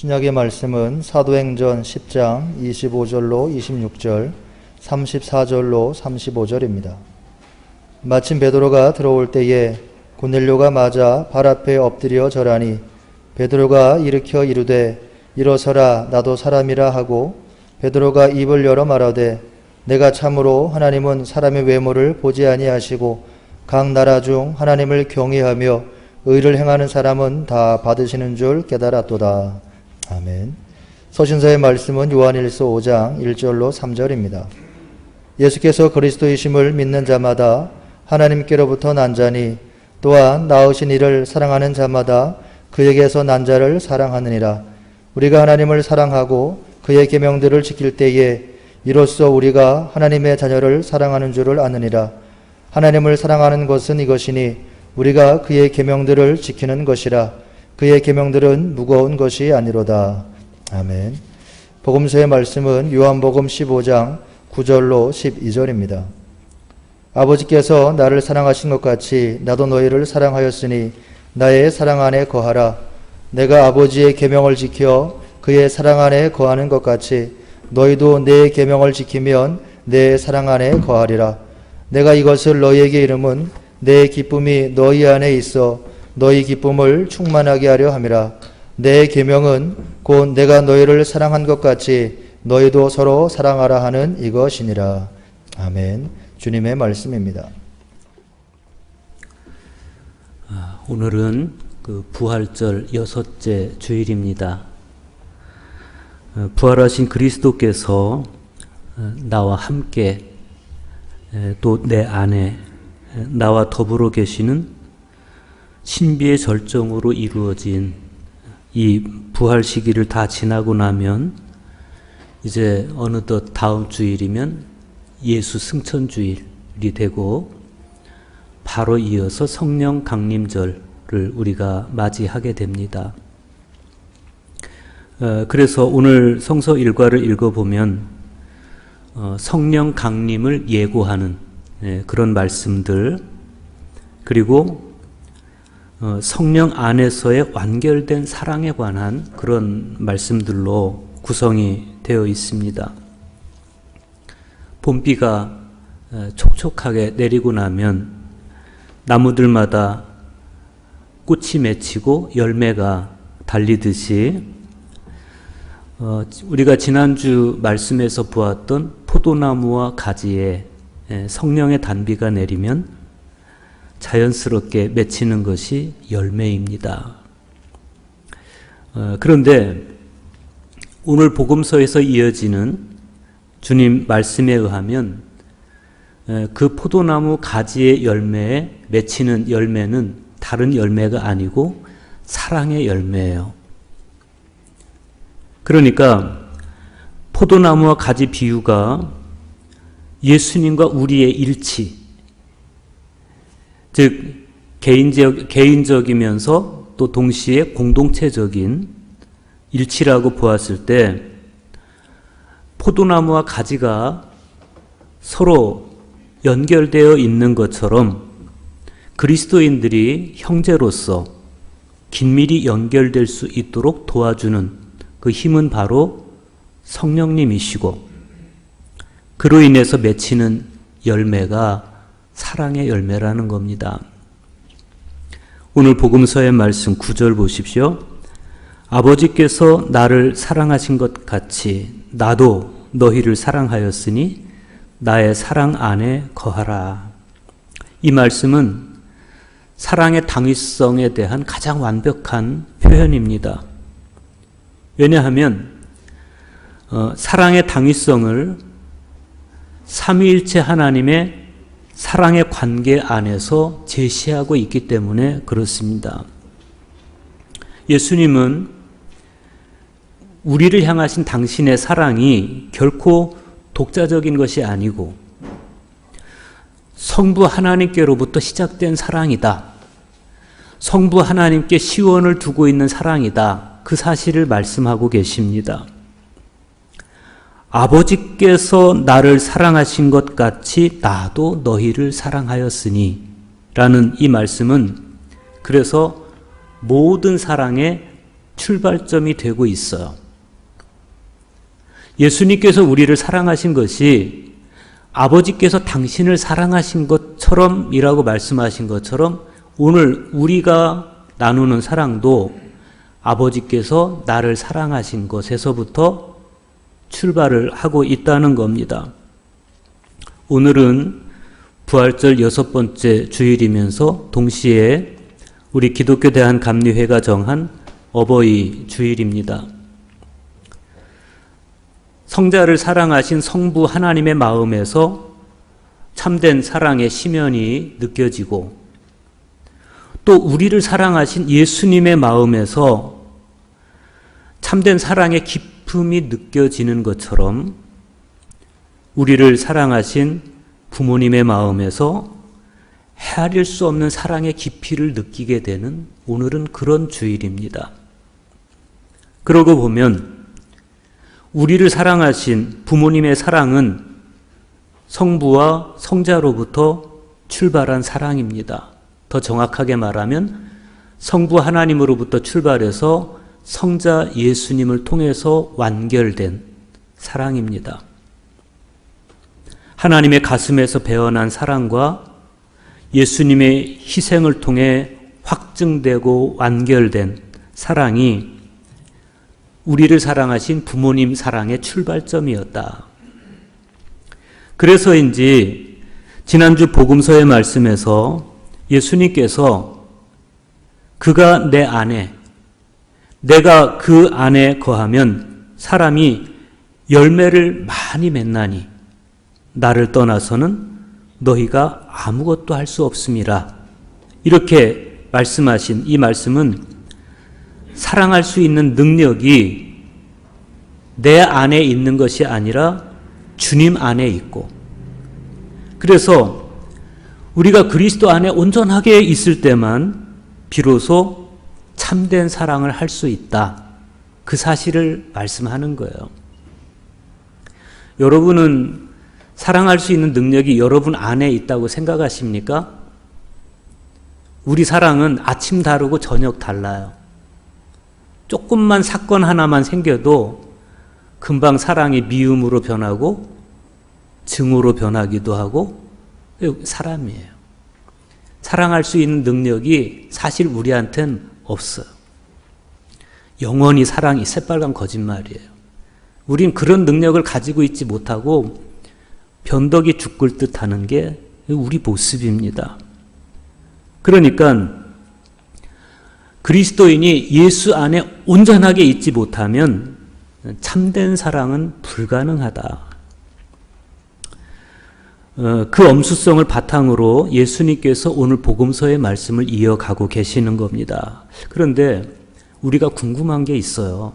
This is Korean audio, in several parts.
신약의 말씀은 사도행전 10장 25절로 26절, 34절로 35절입니다. 마침 베드로가 들어올 때에 고넬료가 맞아 발 앞에 엎드려 절하니 베드로가 일으켜 이르되 일어서라 나도 사람이라 하고 베드로가 입을 열어 말하되 내가 참으로 하나님은 사람의 외모를 보지 아니하시고 각 나라 중 하나님을 경외하며 의를 행하는 사람은 다 받으시는 줄 깨달았도다. 아멘. 서신서의 말씀은 요한일서 5장 1절로 3절입니다. 예수께서 그리스도이심을 믿는 자마다 하나님께로부터 난 자니 또한 낳으신 이를 사랑하는 자마다 그에게서 난 자를 사랑하느니라. 우리가 하나님을 사랑하고 그의 계명들을 지킬 때에 이로써 우리가 하나님의 자녀를 사랑하는 줄을 아느니라. 하나님을 사랑하는 것은 이것이니 우리가 그의 계명들을 지키는 것이라. 그의 계명들은 무거운 것이 아니로다. 아멘. 복음서의 말씀은 요한복음 15장 9절로 12절입니다. 아버지께서 나를 사랑하신 것 같이 나도 너희를 사랑하였으니 나의 사랑 안에 거하라. 내가 아버지의 계명을 지켜 그의 사랑 안에 거하는 것 같이 너희도 내 계명을 지키면 내 사랑 안에 거하리라. 내가 이것을 너희에게 이름은 내 기쁨이 너희 안에 있어 너희 기쁨을 충만하게 하려 함이라. 내 계명은 곧 내가 너희를 사랑한 것 같이 너희도 서로 사랑하라 하는 이것이니라. 아멘. 주님의 말씀입니다. 오늘은 부활절 6째 주일입니다. 부활하신 그리스도께서 나와 함께 또 내 안에 나와 더불어 계시는 신비의 절정으로 이루어진 이 부활 시기를 다 지나고 나면 이제 어느덧 다음 주일이면 예수 승천주일이 되고 바로 이어서 성령 강림절을 우리가 맞이하게 됩니다. 그래서 오늘 성서 일과를 읽어보면 성령 강림을 예고하는 그런 말씀들, 그리고 성령 안에서의 완결된 사랑에 관한 그런 말씀들로 구성이 되어 있습니다. 봄비가 촉촉하게 내리고 나면 나무들마다 꽃이 맺히고 열매가 달리듯이 우리가 지난주 말씀에서 보았던 포도나무와 가지에 성령의 단비가 내리면 자연스럽게 맺히는 것이 열매입니다. 그런데 오늘 복음서에서 이어지는 주님 말씀에 의하면 그 포도나무 가지의 열매에 맺히는 열매는 다른 열매가 아니고 사랑의 열매예요. 그러니까 포도나무와 가지 비유가 예수님과 우리의 일치, 즉 개인적이면서 또 동시에 공동체적인 일치라고 보았을 때 포도나무와 가지가 서로 연결되어 있는 것처럼 그리스도인들이 형제로서 긴밀히 연결될 수 있도록 도와주는 그 힘은 바로 성령님이시고 그로 인해서 맺히는 열매가 사랑의 열매라는 겁니다. 오늘 복음서의 말씀 9절 보십시오. 아버지께서 나를 사랑하신 것 같이 나도 너희를 사랑하였으니 나의 사랑 안에 거하라. 이 말씀은 사랑의 당위성에 대한 가장 완벽한 표현입니다. 왜냐하면 사랑의 당위성을 삼위일체 하나님의 사랑의 관계 안에서 제시하고 있기 때문에 그렇습니다. 예수님은 우리를 향하신 당신의 사랑이 결코 독자적인 것이 아니고 성부 하나님께로부터 시작된 사랑이다. 성부 하나님께 시원을 두고 있는 사랑이다. 그 사실을 말씀하고 계십니다. 아버지께서 나를 사랑하신 것 같이 나도 너희를 사랑하였으니 라는 이 말씀은 그래서 모든 사랑의 출발점이 되고 있어요. 예수님께서 우리를 사랑하신 것이 아버지께서 당신을 사랑하신 것처럼이라고 말씀하신 것처럼 오늘 우리가 나누는 사랑도 아버지께서 나를 사랑하신 것에서부터 출발을 하고 있다는 겁니다. 오늘은 부활절 6번째 주일이면서 동시에 우리 기독교 대한감리회가 정한 어버이 주일입니다. 성자를 사랑하신 성부 하나님의 마음에서 참된 사랑의 심연이 느껴지고 또 우리를 사랑하신 예수님의 마음에서 참된 사랑의 깊음이 느껴지는 것처럼 우리를 사랑하신 부모님의 마음에서 헤아릴 수 없는 사랑의 깊이를 느끼게 되는 오늘은 그런 주일입니다. 그러고 보면 우리를 사랑하신 부모님의 사랑은 성부와 성자로부터 출발한 사랑입니다. 더 정확하게 말하면 성부 하나님으로부터 출발해서 성자 예수님을 통해서 완결된 사랑입니다. 하나님의 가슴에서 배어난 사랑과 예수님의 희생을 통해 확증되고 완결된 사랑이 우리를 사랑하신 부모님 사랑의 출발점이었다. 그래서인지 지난주 복음서의 말씀에서 예수님께서 그가 내 안에, 내가 그 안에 거하면 사람이 열매를 많이 맺나니 나를 떠나서는 너희가 아무것도 할 수 없음이라. 이렇게 말씀하신 이 말씀은 사랑할 수 있는 능력이 내 안에 있는 것이 아니라 주님 안에 있고, 그래서 우리가 그리스도 안에 온전하게 있을 때만 비로소 참된 사랑을 할 수 있다. 그 사실을 말씀하는 거예요. 여러분은 사랑할 수 있는 능력이 여러분 안에 있다고 생각하십니까? 우리 사랑은 아침 다르고 저녁 달라요. 조금만 사건 하나만 생겨도 금방 사랑이 미움으로 변하고 증오로 변하기도 하고 사람이에요. 사랑할 수 있는 능력이 사실 우리한테는 없어요. 영원히 사랑이 새빨간 거짓말이에요. 우린 그런 능력을 가지고 있지 못하고 변덕이 죽을 듯 하는 게 우리 모습입니다. 그러니까 그리스도인이 예수 안에 온전하게 있지 못하면 참된 사랑은 불가능하다. 그 엄수성을 바탕으로 예수님께서 오늘 복음서의 말씀을 이어가고 계시는 겁니다. 그런데 우리가 궁금한 게 있어요.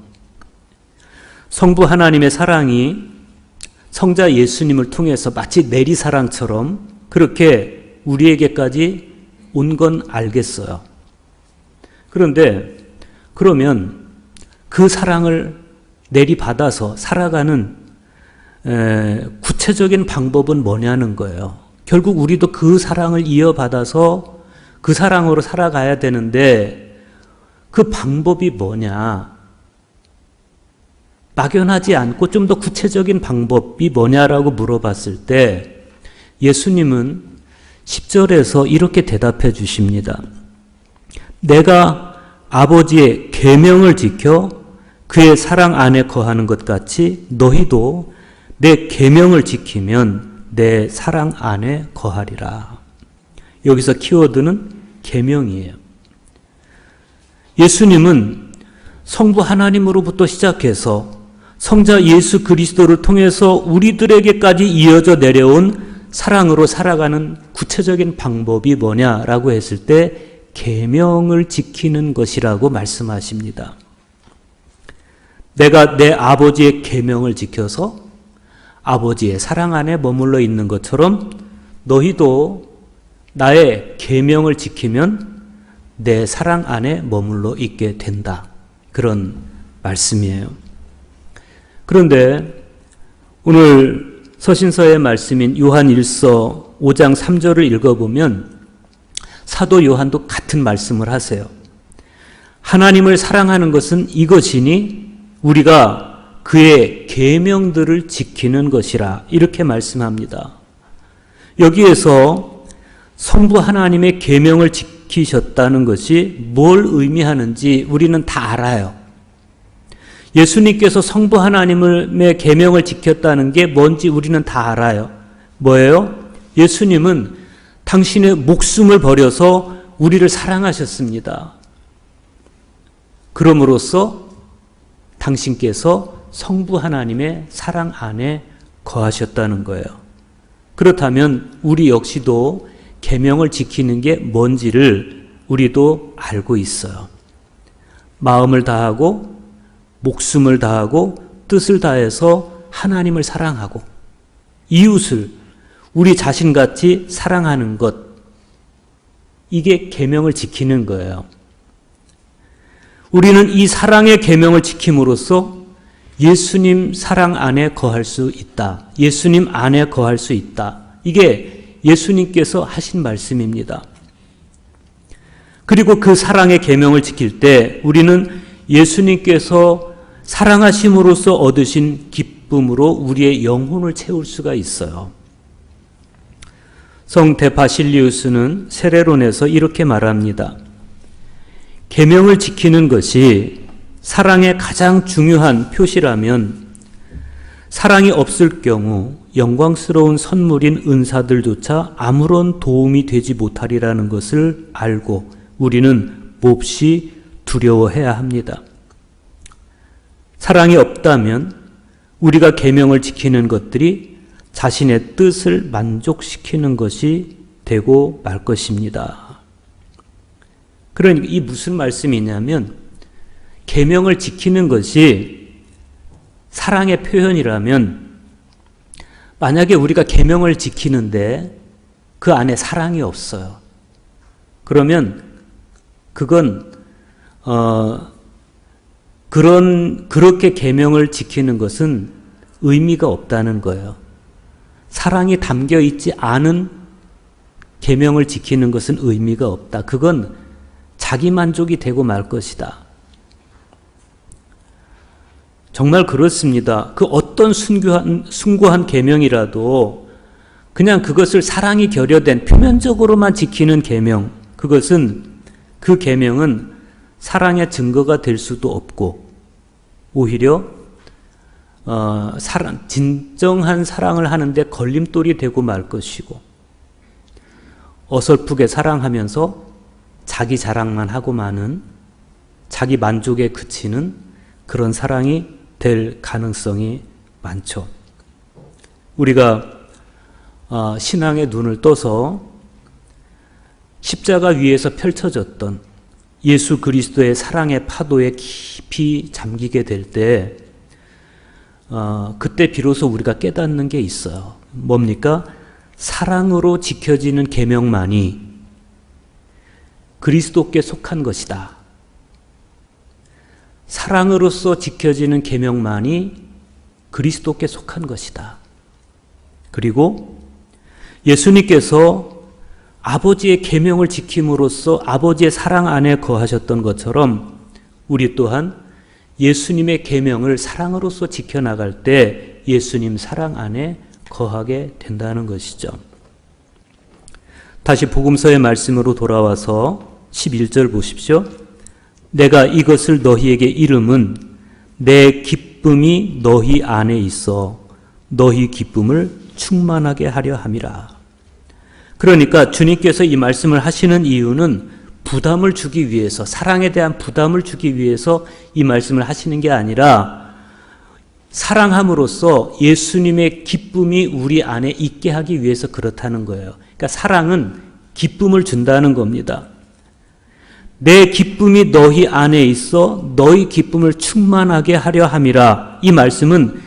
성부 하나님의 사랑이 성자 예수님을 통해서 마치 내리사랑처럼 그렇게 우리에게까지 온 건 알겠어요. 그런데 그러면 그 사랑을 내리받아서 살아가는 구체적인 방법은 뭐냐는 거예요. 결국 우리도 그 사랑을 이어받아서 그 사랑으로 살아가야 되는데 그 방법이 뭐냐? 막연하지 않고 좀 더 구체적인 방법이 뭐냐라고 물어봤을 때 예수님은 10절에서 이렇게 대답해 주십니다. 내가 아버지의 계명을 지켜 그의 사랑 안에 거하는 것 같이 너희도 내 계명을 지키면 내 사랑 안에 거하리라. 여기서 키워드는 계명이에요. 예수님은 성부 하나님으로부터 시작해서 성자 예수 그리스도를 통해서 우리들에게까지 이어져 내려온 사랑으로 살아가는 구체적인 방법이 뭐냐라고 했을 때 계명을 지키는 것이라고 말씀하십니다. 내가 내 아버지의 계명을 지켜서 아버지의 사랑 안에 머물러 있는 것처럼 너희도 나의 계명을 지키면 내 사랑 안에 머물러 있게 된다. 그런 말씀이에요. 그런데 오늘 서신서의 말씀인 요한 1서 5장 3절을 읽어보면 사도 요한도 같은 말씀을 하세요. 하나님을 사랑하는 것은 이것이니 우리가 그의 계명들을 지키는 것이라 이렇게 말씀합니다. 여기에서 성부 하나님의 계명을 지키셨다는 것이 뭘 의미하는지 우리는 다 알아요. 예수님께서 성부 하나님의 계명을 지켰다는 게 뭔지 우리는 다 알아요. 뭐예요? 예수님은 당신의 목숨을 버려서 우리를 사랑하셨습니다. 그럼으로써 당신께서 성부 하나님의 사랑 안에 거하셨다는 거예요. 그렇다면 우리 역시도 계명을 지키는 게 뭔지를 우리도 알고 있어요. 마음을 다하고 목숨을 다하고 뜻을 다해서 하나님을 사랑하고 이웃을 우리 자신같이 사랑하는 것, 이게 계명을 지키는 거예요. 우리는 이 사랑의 계명을 지킴으로써 예수님 사랑 안에 거할 수 있다. 예수님 안에 거할 수 있다. 이게 예수님께서 하신 말씀입니다. 그리고 그 사랑의 계명을 지킬 때 우리는 예수님께서 사랑하심으로써 얻으신 기쁨으로 우리의 영혼을 채울 수가 있어요. 성대 바실리우스는 세례론에서 이렇게 말합니다. 계명을 지키는 것이 사랑의 가장 중요한 표시라면 사랑이 없을 경우 영광스러운 선물인 은사들조차 아무런 도움이 되지 못하리라는 것을 알고 우리는 몹시 두려워해야 합니다. 사랑이 없다면 우리가 계명을 지키는 것들이 자신의 뜻을 만족시키는 것이 되고 말 것입니다. 그러니까 이 무슨 말씀이냐면 계명을 지키는 것이 사랑의 표현이라면 만약에 우리가 계명을 지키는데 그 안에 사랑이 없어요. 그러면 그건 그렇게 계명을 지키는 것은 의미가 없다는 거예요. 사랑이 담겨 있지 않은 계명을 지키는 것은 의미가 없다. 그건 자기 만족이 되고 말 것이다. 정말 그렇습니다. 그 어떤 숭고한 계명이라도 그냥 그것을 사랑이 결여된 표면적으로만 지키는 계명, 그 계명은 사랑의 증거가 될 수도 없고 오히려 진정한 사랑을 하는데 걸림돌이 되고 말 것이고 어설프게 사랑하면서 자기 자랑만 하고 마는 자기 만족에 그치는 그런 사랑이 될 가능성이 많죠. 우리가 신앙의 눈을 떠서 십자가 위에서 펼쳐졌던 예수 그리스도의 사랑의 파도에 깊이 잠기게 될 때 그때 비로소 우리가 깨닫는 게 있어요. 뭡니까? 사랑으로 지켜지는 계명만이 그리스도께 속한 것이다. 사랑으로서 지켜지는 계명만이 그리스도께 속한 것이다. 그리고 예수님께서 아버지의 계명을 지킴으로써 아버지의 사랑 안에 거하셨던 것처럼 우리 또한 예수님의 계명을 사랑으로서 지켜나갈 때 예수님 사랑 안에 거하게 된다는 것이죠. 다시 복음서의 말씀으로 돌아와서 11절 보십시오. 내가 이것을 너희에게 이름은 내 기쁨이 너희 안에 있어 너희 기쁨을 충만하게 하려 함이라. 그러니까 주님께서 이 말씀을 하시는 이유는 부담을 주기 위해서, 사랑에 대한 부담을 주기 위해서 이 말씀을 하시는 게 아니라 사랑함으로써 예수님의 기쁨이 우리 안에 있게 하기 위해서 그렇다는 거예요. 그러니까 사랑은 기쁨을 준다는 겁니다. 내 기쁨이 너희 안에 있어 너희 기쁨을 충만하게 하려 함이라. 이 말씀은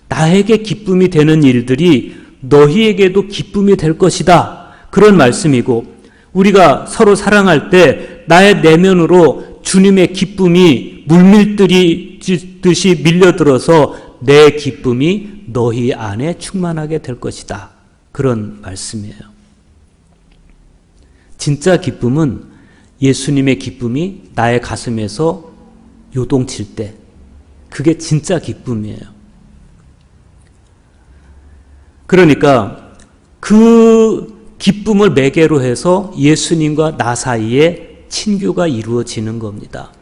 나에게 기쁨이 되는 일들이 너희에게도 기쁨이 될 것이다. 그런 말씀이고 우리가 서로 사랑할 때 나의 내면으로 주님의 기쁨이 물밀듯이 밀려들어서 내 기쁨이 너희 안에 충만하게 될 것이다. 그런 말씀이에요. 진짜 기쁨은 예수님의 기쁨이 나의 가슴에서 요동칠 때, 그게 진짜 기쁨이에요. 그러니까 그 기쁨을 매개로 해서 예수님과 나 사이에 친교가 이루어지는 겁니다.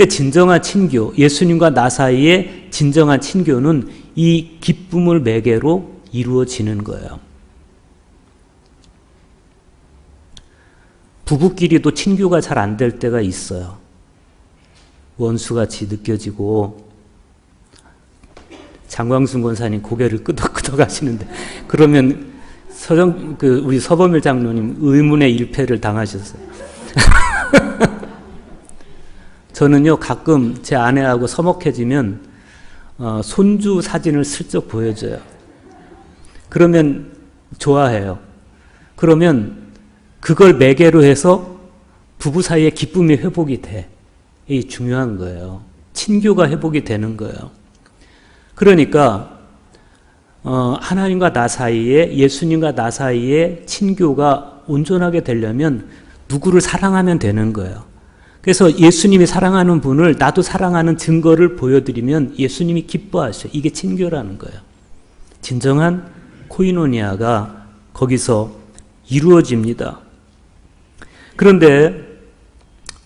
진정한 친교, 예수님과 나 사이에 진정한 친교는 이 기쁨을 매개로 이루어지는 거예요. 부부끼리도 친교가 잘 안 될 때가 있어요. 원수같이 느껴지고, 장광순 권사님 고개를 끄덕끄덕 하시는데, 그러면 우리 서범일 장로님 의문의 일패를 당하셨어요. 저는요, 가끔 제 아내하고 서먹해지면, 손주 사진을 슬쩍 보여줘요. 그러면 좋아해요. 그러면 그걸 매개로 해서 부부 사이의 기쁨이 회복이 돼. 이 중요한 거예요. 친교가 회복이 되는 거예요. 그러니까 하나님과 나 사이에, 예수님과 나 사이에 친교가 온전하게 되려면 누구를 사랑하면 되는 거예요. 그래서 예수님이 사랑하는 분을 나도 사랑하는 증거를 보여드리면 예수님이 기뻐하셔요. 이게 친교라는 거예요. 진정한 코이노니아가 거기서 이루어집니다. 그런데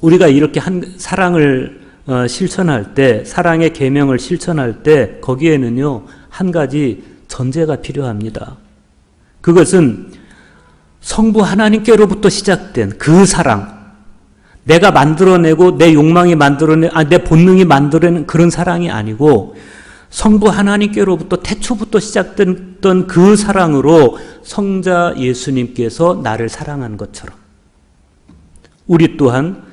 우리가 이렇게 사랑을 실천할 때, 사랑의 계명을 실천할 때 거기에는요, 한 가지 전제가 필요합니다. 그것은 성부 하나님께로부터 시작된 그 사랑, 내가 만들어내고 내 욕망이 내 본능이 만들어낸 그런 사랑이 아니고 성부 하나님께로부터 태초부터 시작됐던 그 사랑으로 성자 예수님께서 나를 사랑한 것처럼 우리 또한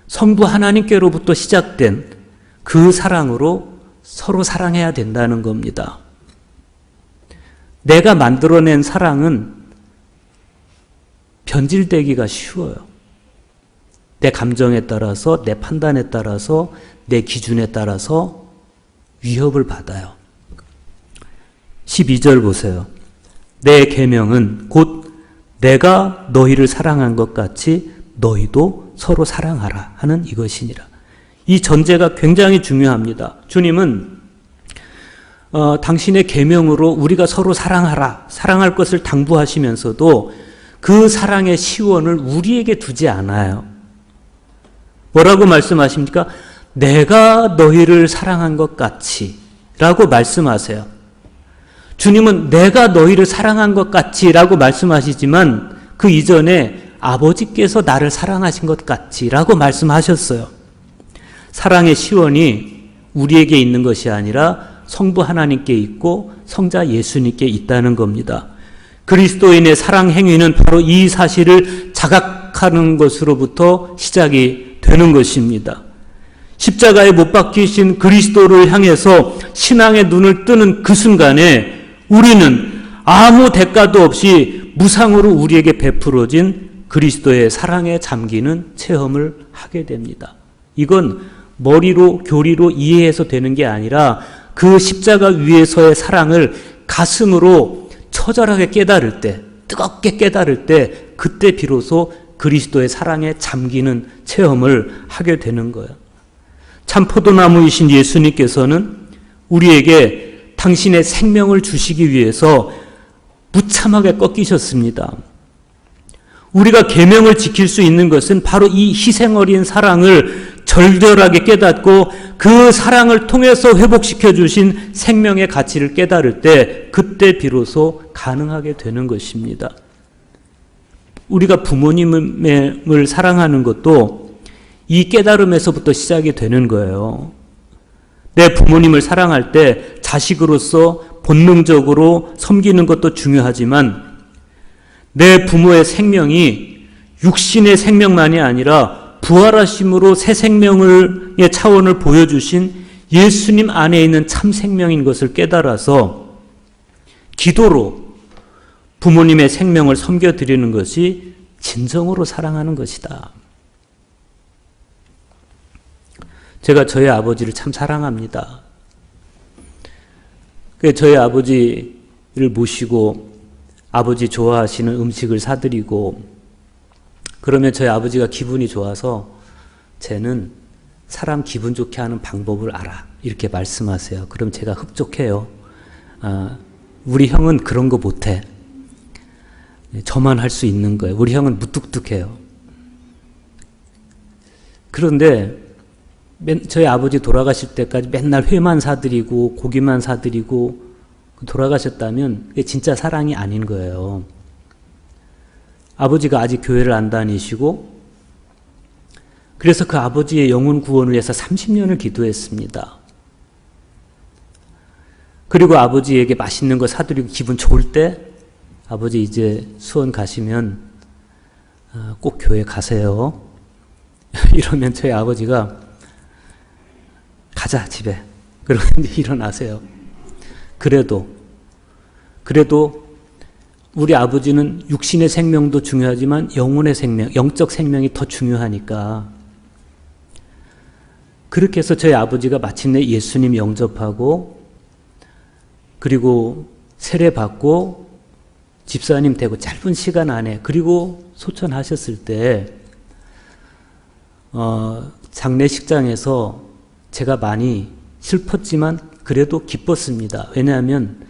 성부 하나님께로부터 시작된 그 사랑으로 서로 사랑해야 된다는 겁니다. 내가 만들어낸 사랑은 변질되기가 쉬워요. 내 감정에 따라서, 내 판단에 따라서, 내 기준에 따라서 위협을 받아요. 12절 보세요. 내 계명은 곧 내가 너희를 사랑한 것 같이 너희도 서로 사랑하라 하는 이것이니라. 이 전제가 굉장히 중요합니다. 주님은 당신의 계명으로 우리가 서로 사랑하라, 사랑할 것을 당부하시면서도 그 사랑의 시원을 우리에게 두지 않아요. 뭐라고 말씀하십니까? 내가 너희를 사랑한 것 같이 라고 말씀하세요. 주님은 내가 너희를 사랑한 것 같이 라고 말씀하시지만 그 이전에 아버지께서 나를 사랑하신 것 같이 라고 말씀하셨어요. 사랑의 시원이 우리에게 있는 것이 아니라 성부 하나님께 있고 성자 예수님께 있다는 겁니다. 그리스도인의 사랑 행위는 바로 이 사실을 자각하는 것으로부터 시작이 되는 것입니다. 십자가에 못 박히신 그리스도를 향해서 신앙의 눈을 뜨는 그 순간에 우리는 아무 대가도 없이 무상으로 우리에게 베풀어진 그리스도의 사랑에 잠기는 체험을 하게 됩니다. 이건 머리로 교리로 이해해서 되는 게 아니라 그 십자가 위에서의 사랑을 가슴으로 처절하게 깨달을 때, 뜨겁게 깨달을 때 그때 비로소 그리스도의 사랑에 잠기는 체험을 하게 되는 거예요. 참 포도나무이신 예수님께서는 우리에게 당신의 생명을 주시기 위해서 무참하게 꺾이셨습니다. 우리가 계명을 지킬 수 있는 것은 바로 이 희생 어린 사랑을 절절하게 깨닫고 그 사랑을 통해서 회복시켜 주신 생명의 가치를 깨달을 때 그때 비로소 가능하게 되는 것입니다. 우리가 부모님을 사랑하는 것도 이 깨달음에서부터 시작이 되는 거예요. 내 부모님을 사랑할 때 자식으로서 본능적으로 섬기는 것도 중요하지만 내 부모의 생명이 육신의 생명만이 아니라 부활하심으로 새 생명의 차원을 보여주신 예수님 안에 있는 참 생명인 것을 깨달아서 기도로 부모님의 생명을 섬겨드리는 것이 진정으로 사랑하는 것이다. 제가 저희 아버지를 참 사랑합니다. 저희 아버지를 모시고 아버지 좋아하시는 음식을 사드리고 그러면 저희 아버지가 기분이 좋아서 쟤는 사람 기분 좋게 하는 방법을 알아. 이렇게 말씀하세요. 그럼 제가 흡족해요. 우리 형은 그런 거 못해. 저만 할 수 있는 거예요. 우리 형은 무뚝뚝해요. 그런데 저희 아버지 돌아가실 때까지 맨날 회만 사드리고 고기만 사드리고 돌아가셨다면 그게 진짜 사랑이 아닌 거예요. 아버지가 아직 교회를 안 다니시고 그래서 그 아버지의 영혼 구원을 위해서 30년을 기도했습니다. 그리고 아버지에게 맛있는 거 사드리고 기분 좋을 때 아버지 이제 수원 가시면 꼭 교회 가세요. 이러면 저희 아버지가 가자 집에. 그러고 이제 일어나세요. 그래도 우리 아버지는 육신의 생명도 중요하지만 영혼의 생명, 영적 생명이 더 중요하니까 그렇게 해서 저희 아버지가 마침내 예수님 영접하고 그리고 세례받고 집사님 되고 짧은 시간 안에 그리고 소천하셨을 때 장례식장에서 제가 많이 슬펐지만 그래도 기뻤습니다. 왜냐하면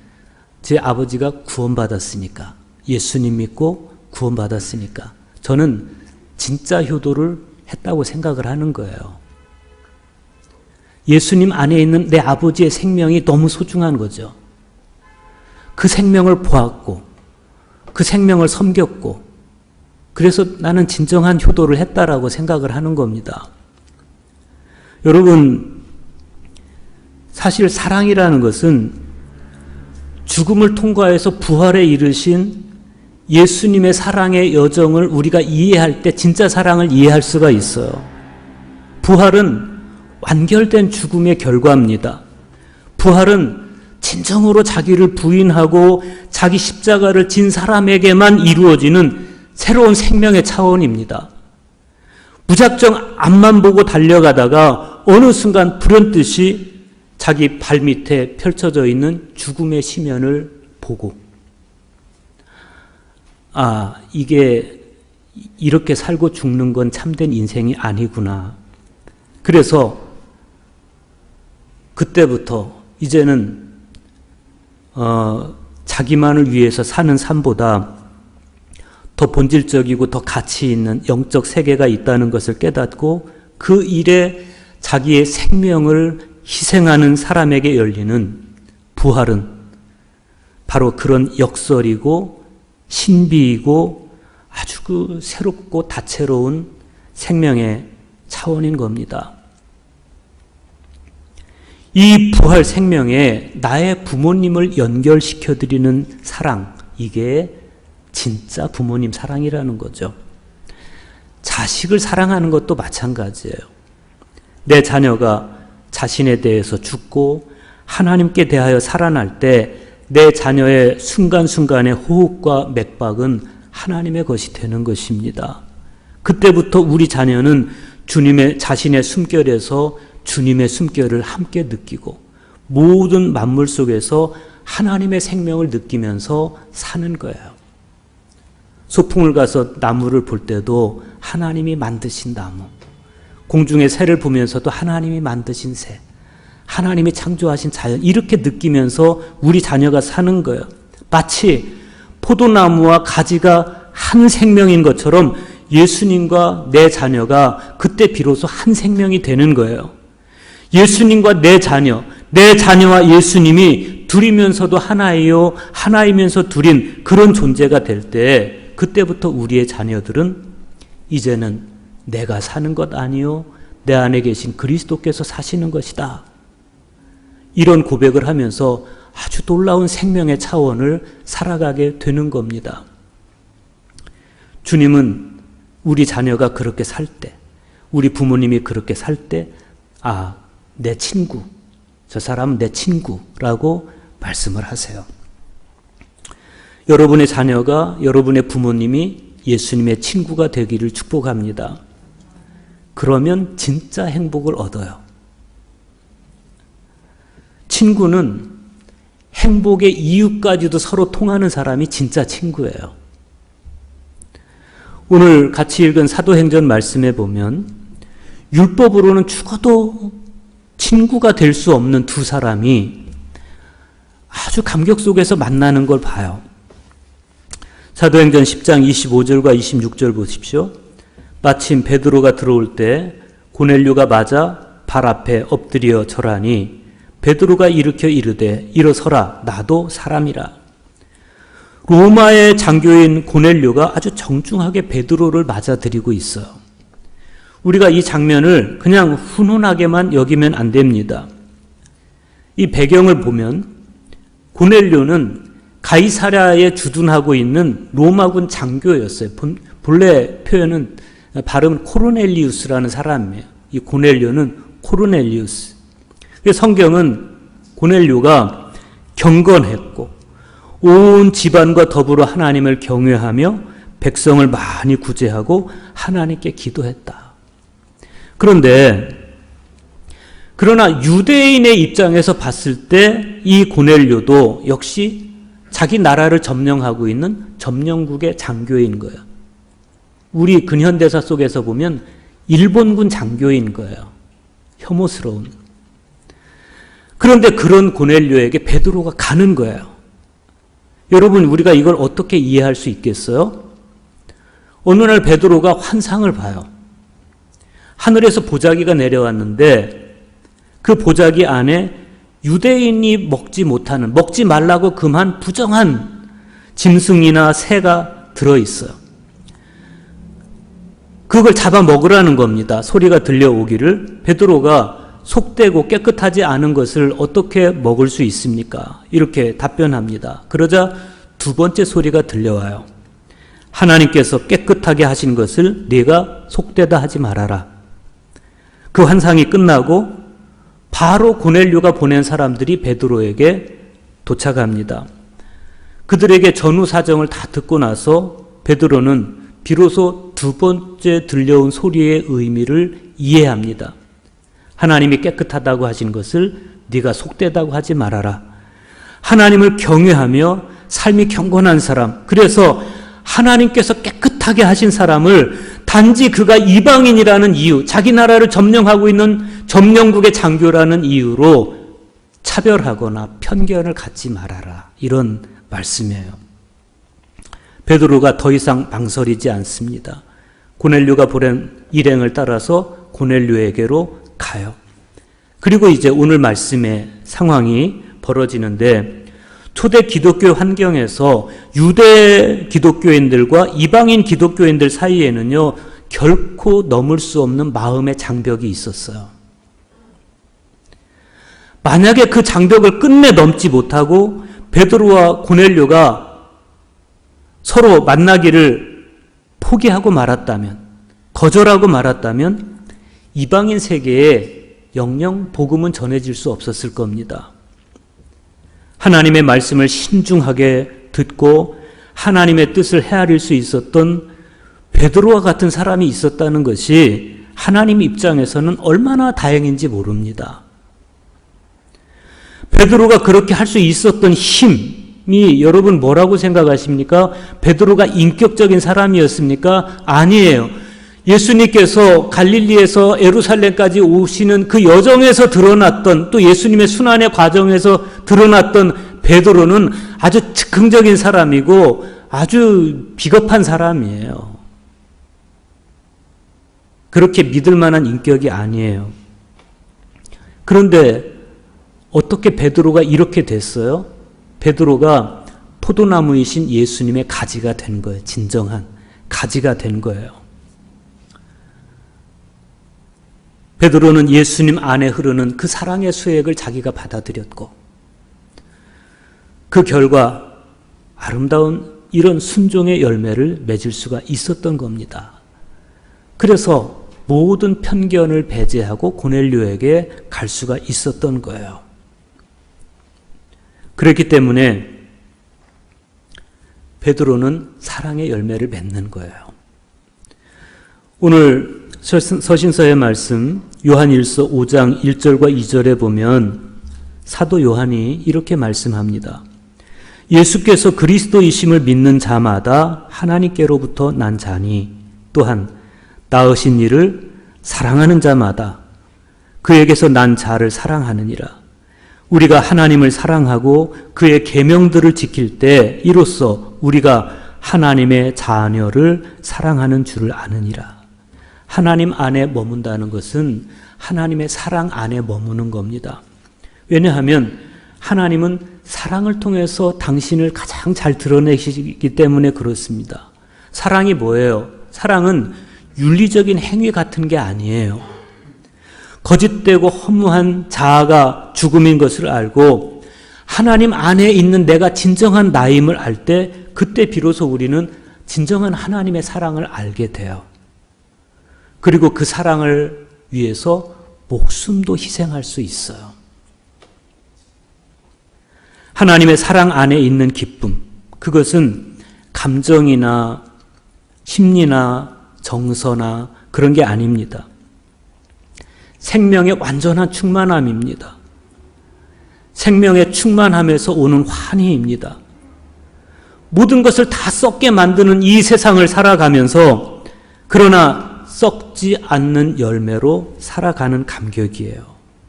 제 아버지가 구원받았으니까 예수님 믿고 구원받았으니까 저는 진짜 효도를 했다고 생각을 하는 거예요. 예수님 안에 있는 내 아버지의 생명이 너무 소중한 거죠. 그 생명을 보았고 그 생명을 섬겼고 그래서 나는 진정한 효도를 했다라고 생각을 하는 겁니다. 여러분, 사실 사랑이라는 것은 죽음을 통과해서 부활에 이르신 예수님의 사랑의 여정을 우리가 이해할 때 진짜 사랑을 이해할 수가 있어요. 부활은 완결된 죽음의 결과입니다. 부활은 진정으로 자기를 부인하고 자기 십자가를 진 사람에게만 이루어지는 새로운 생명의 차원입니다. 무작정 앞만 보고 달려가다가 어느 순간 불현듯이 자기 발밑에 펼쳐져 있는 죽음의 시면을 보고 이게 이렇게 살고 죽는 건 참된 인생이 아니구나. 그래서 그때부터 이제는 자기만을 위해서 사는 삶보다 더 본질적이고 더 가치 있는 영적 세계가 있다는 것을 깨닫고 그 일에 자기의 생명을 희생하는 사람에게 열리는 부활은 바로 그런 역설이고 신비이고 아주 그 새롭고 다채로운 생명의 차원인 겁니다. 이 부활 생명에 나의 부모님을 연결시켜드리는 사랑, 이게 진짜 부모님 사랑이라는 거죠. 자식을 사랑하는 것도 마찬가지예요. 내 자녀가 자신에 대해서 죽고 하나님께 대하여 살아날 때 내 자녀의 순간순간의 호흡과 맥박은 하나님의 것이 되는 것입니다. 그때부터 우리 자녀는 주님의 자신의 숨결에서 주님의 숨결을 함께 느끼고 모든 만물 속에서 하나님의 생명을 느끼면서 사는 거예요. 소풍을 가서 나무를 볼 때도 하나님이 만드신 나무, 공중의 새를 보면서도 하나님이 만드신 새, 하나님이 창조하신 자연, 이렇게 느끼면서 우리 자녀가 사는 거예요. 마치 포도나무와 가지가 한 생명인 것처럼 예수님과 내 자녀가 그때 비로소 한 생명이 되는 거예요. 예수님과 내 자녀와 예수님이 둘이면서도 하나이요 하나이면서 둘인 그런 존재가 될 때 그때부터 우리의 자녀들은 이제는 내가 사는 것 아니요 내 안에 계신 그리스도께서 사시는 것이다. 이런 고백을 하면서 아주 놀라운 생명의 차원을 살아가게 되는 겁니다. 주님은 우리 자녀가 그렇게 살 때, 우리 부모님이 그렇게 살 때, 내 친구, 저 사람은 내 친구라고 말씀을 하세요. 여러분의 자녀가, 여러분의 부모님이 예수님의 친구가 되기를 축복합니다. 그러면 진짜 행복을 얻어요. 친구는 행복의 이유까지도 서로 통하는 사람이 진짜 친구예요. 오늘 같이 읽은 사도행전 말씀에 보면 율법으로는 죽어도 친구가 될 수 없는 두 사람이 아주 감격 속에서 만나는 걸 봐요. 사도행전 10장 25절과 26절 보십시오. 마침 베드로가 들어올 때 고넬료가 맞아 발 앞에 엎드려 절하니 베드로가 일으켜 이르되 일어서라 나도 사람이라. 로마의 장교인 고넬료가 아주 정중하게 베드로를 맞아들이고 있어요. 우리가 이 장면을 그냥 훈훈하게만 여기면 안 됩니다. 이 배경을 보면 고넬료는 가이사랴에 주둔하고 있는 로마군 장교였어요. 본래 표현은 발음은 코르넬리우스라는 사람이에요. 이 고넬료는 코르넬리우스. 성경은 고넬료가 경건했고 온 집안과 더불어 하나님을 경외하며 백성을 많이 구제하고 하나님께 기도했다. 그러나 유대인의 입장에서 봤을 때 이 고넬료도 역시 자기 나라를 점령하고 있는 점령국의 장교인 거예요. 우리 근현대사 속에서 보면 일본군 장교인 거예요. 혐오스러운. 그런데 그런 고넬료에게 베드로가 가는 거예요. 여러분, 우리가 이걸 어떻게 이해할 수 있겠어요? 어느 날 베드로가 환상을 봐요. 하늘에서 보자기가 내려왔는데 그 보자기 안에 유대인이 먹지 말라고 금한 부정한 짐승이나 새가 들어있어요. 그걸 잡아 먹으라는 겁니다. 소리가 들려오기를. 베드로가 속되고 깨끗하지 않은 것을 어떻게 먹을 수 있습니까? 이렇게 답변합니다. 그러자 두 번째 소리가 들려와요. 하나님께서 깨끗하게 하신 것을 네가 속되다 하지 말아라. 그 환상이 끝나고 바로 고넬료가 보낸 사람들이 베드로에게 도착합니다. 그들에게 전후 사정을 다 듣고 나서 베드로는 비로소 두 번째 들려온 소리의 의미를 이해합니다. 하나님이 깨끗하다고 하신 것을 네가 속되다고 하지 말아라. 하나님을 경외하며 삶이 경건한 사람, 그래서 하나님께서 깨끗하게 하신 사람을 단지 그가 이방인이라는 이유, 자기 나라를 점령하고 있는 점령국의 장교라는 이유로 차별하거나 편견을 갖지 말아라. 이런 말씀이에요. 베드로가 더 이상 망설이지 않습니다. 고넬료가 보낸 일행을 따라서 고넬료에게로 가요. 그리고 이제 오늘 말씀의 상황이 벌어지는데 초대 기독교 환경에서 유대 기독교인들과 이방인 기독교인들 사이에는요, 결코 넘을 수 없는 마음의 장벽이 있었어요. 만약에 그 장벽을 끝내 넘지 못하고 베드로와 고넬료가 서로 만나기를 포기하고 말았다면, 거절하고 말았다면 이방인 세계에 영영 복음은 전해질 수 없었을 겁니다. 하나님의 말씀을 신중하게 듣고 하나님의 뜻을 헤아릴 수 있었던 베드로와 같은 사람이 있었다는 것이 하나님 입장에서는 얼마나 다행인지 모릅니다. 베드로가 그렇게 할 수 있었던 힘이 여러분 뭐라고 생각하십니까? 베드로가 인격적인 사람이었습니까? 아니에요. 예수님께서 갈릴리에서 예루살렘까지 오시는 그 여정에서 드러났던, 또 예수님의 순환의 과정에서 드러났던 베드로는 아주 즉흥적인 사람이고 아주 비겁한 사람이에요. 그렇게 믿을 만한 인격이 아니에요. 그런데 어떻게 베드로가 이렇게 됐어요? 베드로가 포도나무이신 예수님의 가지가 된 거예요. 진정한 가지가 된 거예요. 베드로는 예수님 안에 흐르는 그 사랑의 수액을 자기가 받아들였고 그 결과 아름다운 이런 순종의 열매를 맺을 수가 있었던 겁니다. 그래서 모든 편견을 배제하고 고넬료에게 갈 수가 있었던 거예요. 그렇기 때문에 베드로는 사랑의 열매를 맺는 거예요. 오늘 서신서의 말씀 요한일서 5장 1절과 2절에 보면 사도 요한이 이렇게 말씀합니다. 예수께서 그리스도이심을 믿는 자마다 하나님께로부터 난 자니 또한 낳으신 이를 사랑하는 자마다 그에게서 난 자를 사랑하느니라. 우리가 하나님을 사랑하고 그의 계명들을 지킬 때 이로써 우리가 하나님의 자녀를 사랑하는 줄을 아느니라. 하나님 안에 머문다는 것은 하나님의 사랑 안에 머무는 겁니다. 왜냐하면 하나님은 사랑을 통해서 당신을 가장 잘 드러내시기 때문에 그렇습니다. 사랑이 뭐예요? 사랑은 윤리적인 행위 같은 게 아니에요. 거짓되고 허무한 자아가 죽음인 것을 알고 하나님 안에 있는 내가 진정한 나임을 알 때 그때 비로소 우리는 진정한 하나님의 사랑을 알게 돼요. 그리고 그 사랑을 위해서 목숨도 희생할 수 있어요. 하나님의 사랑 안에 있는 기쁨, 그것은 감정이나 심리나 정서나 그런 게 아닙니다. 생명의 완전한 충만함입니다. 생명의 충만함에서 오는 환희입니다. 모든 것을 다 썩게 만드는 이 세상을 살아가면서 그러나 썩지 않는 열매로 살아가는 감격이에요.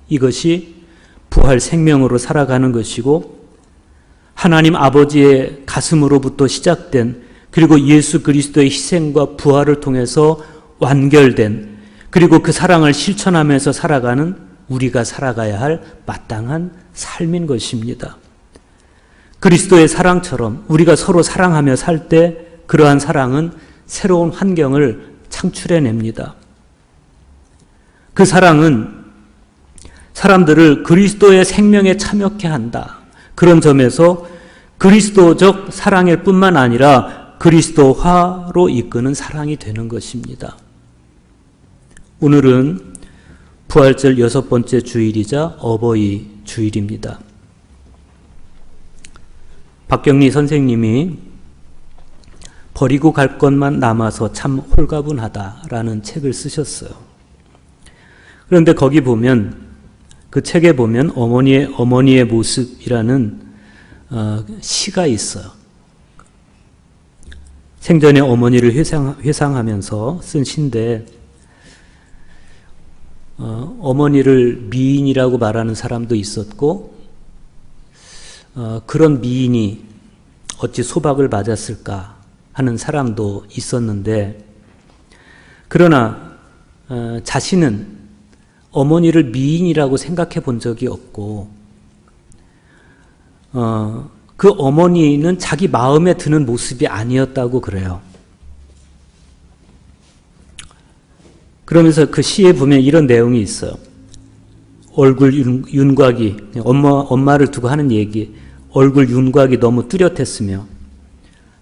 이것이 부활 생명으로 살아가는 것이고 하나님 아버지의 가슴으로부터 시작된 그리고 예수 그리스도의 희생과 부활을 통해서 완결된 그리고 그 사랑을 실천하면서 살아가는 우리가 살아가야 할 마땅한 삶인 것입니다. 그리스도의 사랑처럼 우리가 서로 사랑하며 살 때 그러한 사랑은 새로운 환경을 창출해냅니다. 그 사랑은 사람들을 그리스도의 생명에 참여케 한다. 그런 점에서 그리스도적 사랑일 뿐만 아니라 그리스도화로 이끄는 사랑이 되는 것입니다. 오늘은 부활절 6번째 주일이자 어버이 주일입니다. 박경리 선생님이 버리고 갈 것만 남아서 참 홀가분하다라는 책을 쓰셨어요. 그런데 거기 보면 그 책에 보면 어머니의 모습이라는 시가 있어요. 생전에 어머니를 회상하면서 쓴 시인데 어머니를 미인이라고 말하는 사람도 있었고 그런 미인이 어찌 소박을 맞았을까 하는 사람도 있었는데 그러나 자신은 어머니를 미인이라고 생각해 본 적이 없고 그 어머니는 자기 마음에 드는 모습이 아니었다고 그래요. 그러면서 그 시에 보면 이런 내용이 있어요. 얼굴 윤곽이 엄마를 두고 하는 얘기 얼굴 윤곽이 너무 뚜렷했으며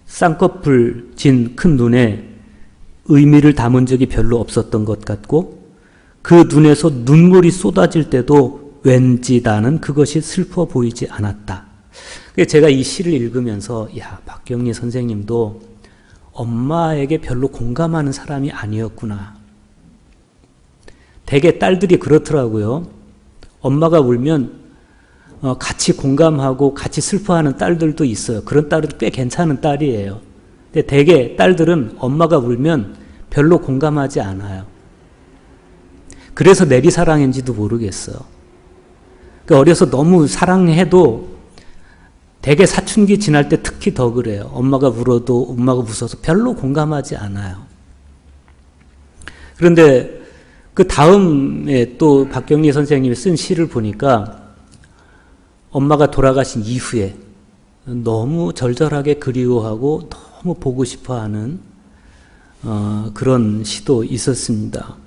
쌍꺼풀 진 큰 눈에 의미를 담은 적이 별로 없었던 것 같고 그 눈에서 눈물이 쏟아질 때도 왠지 나는 그것이 슬퍼 보이지 않았다. 제가 이 시를 읽으면서 야, 박경리 선생님도 엄마에게 별로 공감하는 사람이 아니었구나. 대개 딸들이 그렇더라고요. 엄마가 울면 같이 공감하고 같이 슬퍼하는 딸들도 있어요. 그런 딸은 꽤 괜찮은 딸이에요. 근데 대개 딸들은 엄마가 울면 별로 공감하지 않아요. 그래서 내리사랑인지도 모르겠어요. 그러니까 어려서 너무 사랑해도 대개 사춘기 지날 때 특히 더 그래요. 엄마가 울어도 엄마가 웃어서 별로 공감하지 않아요. 그런데 그 다음에 또 박경리 선생님이 쓴 시를 보니까 엄마가 돌아가신 이후에 너무 절절하게 그리워하고 너무 보고 싶어하는 그런 시도 있었습니다.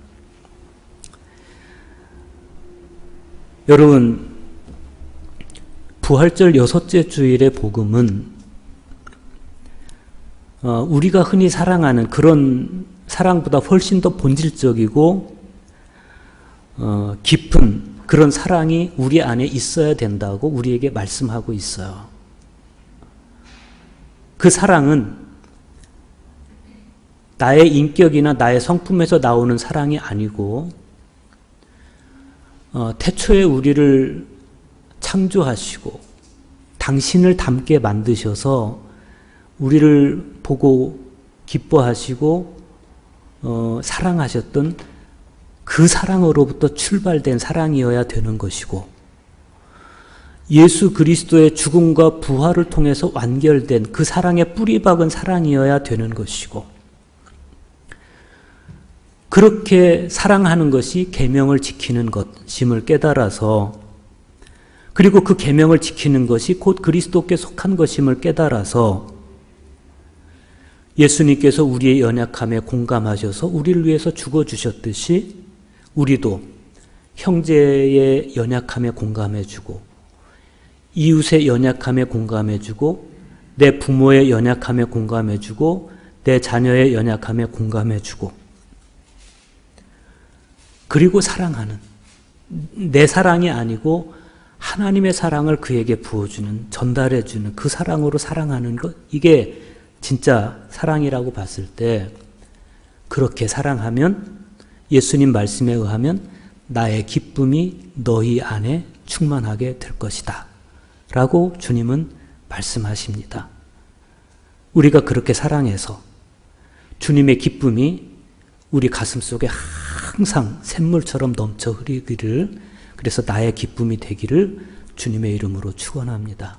여러분, 부활절 6째 주일의 복음은 우리가 흔히 사랑하는 그런 사랑보다 훨씬 더 본질적이고 깊은 그런 사랑이 우리 안에 있어야 된다고 우리에게 말씀하고 있어요. 그 사랑은 나의 인격이나 나의 성품에서 나오는 사랑이 아니고 태초에 우리를 창조하시고 당신을 닮게 만드셔서 우리를 보고 기뻐하시고 사랑하셨던 그 사랑으로부터 출발된 사랑이어야 되는 것이고, 예수 그리스도의 죽음과 부활을 통해서 완결된 그 사랑의 뿌리 박은 사랑이어야 되는 것이고, 그렇게 사랑하는 것이 계명을 지키는 것임을 깨달아서, 그리고 그 계명을 지키는 것이 곧 그리스도께 속한 것임을 깨달아서 예수님께서 우리의 연약함에 공감하셔서 우리를 위해서 죽어주셨듯이 우리도 형제의 연약함에 공감해주고, 이웃의 연약함에 공감해주고, 내 부모의 연약함에 공감해주고, 내 자녀의 연약함에 공감해주고, 그리고 사랑하는, 내 사랑이 아니고 하나님의 사랑을 그에게 부어주는, 전달해주는 그 사랑으로 사랑하는 것, 이게 진짜 사랑이라고 봤을 때, 그렇게 사랑하면 예수님 말씀에 의하면 나의 기쁨이 너희 안에 충만하게 될 것이다 라고 주님은 말씀하십니다. 우리가 그렇게 사랑해서 주님의 기쁨이 우리 가슴 속에 항상 샘물처럼 넘쳐 흐르기를, 그래서 나의 기쁨이 되기를 주님의 이름으로 축원합니다.